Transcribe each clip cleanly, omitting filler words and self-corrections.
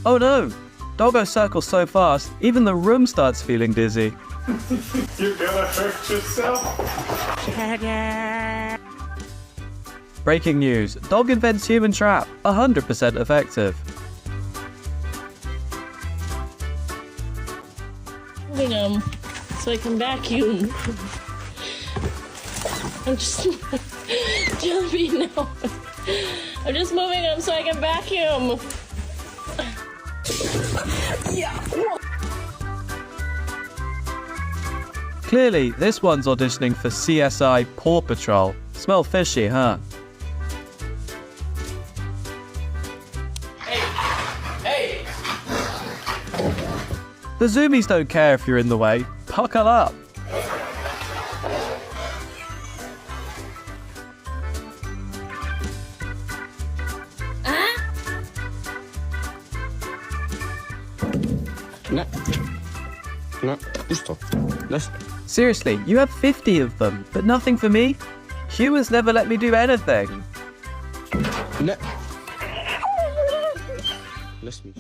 Oh no! Doggo circles so fast, even the room starts feeling dizzy. You're gonna hurt yourself. Breaking news. Dog invents human trap. 100% effective. Moving them so I can vacuum. I'm just Joby, no. I'm just moving them so I can vacuum. Yeah. Clearly, this one's auditioning for CSI Paw Patrol. Smell fishy, huh? Hey! The zoomies don't care if you're in the way. Buckle up. No, listo. Seriously, you have 50 of them, but nothing for me? Humans never let me do anything. No. Listen.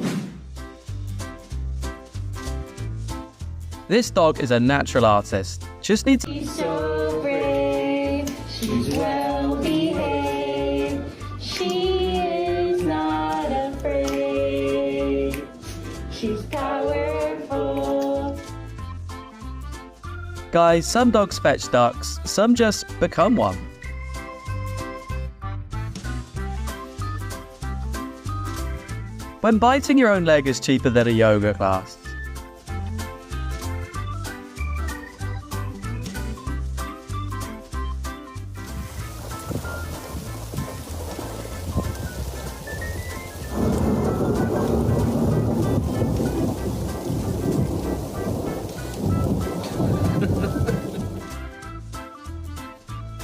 This dog is a natural artist. Just needs... She's so brave, she's well behaved, she is not afraid, she's powerful. Guys, some dogs fetch ducks, some just become one. When biting your own leg is cheaper than a yoga class.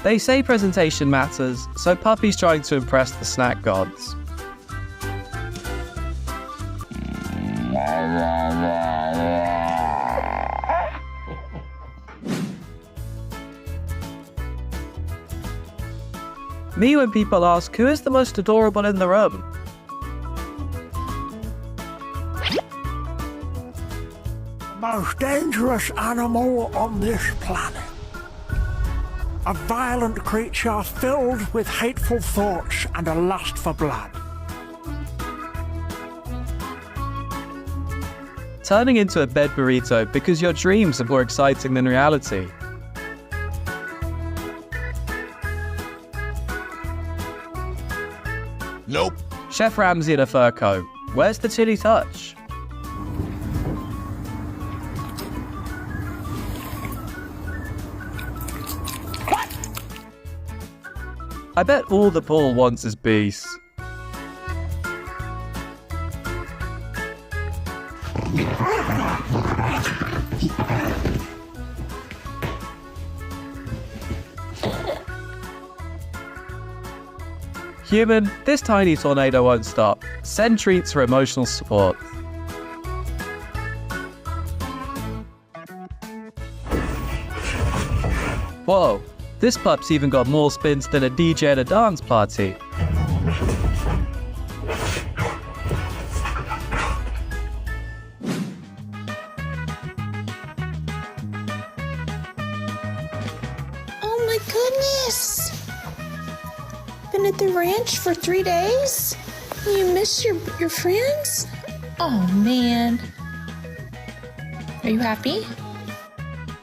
They say presentation matters, so Puppy's trying to impress the snack gods. Me when people ask, who is the most adorable in the room? The most dangerous animal on this planet. A violent creature filled with hateful thoughts and a lust for blood. Turning into a bed burrito because your dreams are more exciting than reality. Nope. Chef Ramsay in a fur coat. Where's the chili touch? I bet all the pool wants is beast. Human, this tiny tornado won't stop. Send treats for emotional support. Whoa, this pup's even got more spins than a DJ at a dance party. Oh my goodness! Been at the ranch for 3 days? You miss your friends? Oh man. Are you happy?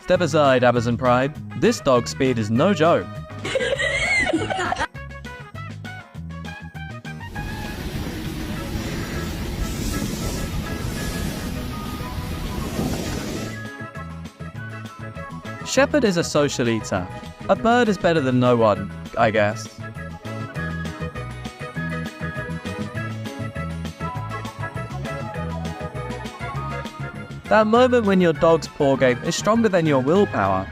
Step aside, Amazon Pride. This dog's speed is no joke. Shepherd is a social eater. A bird is better than no one, I guess. That moment when your dog's paw game is stronger than your willpower.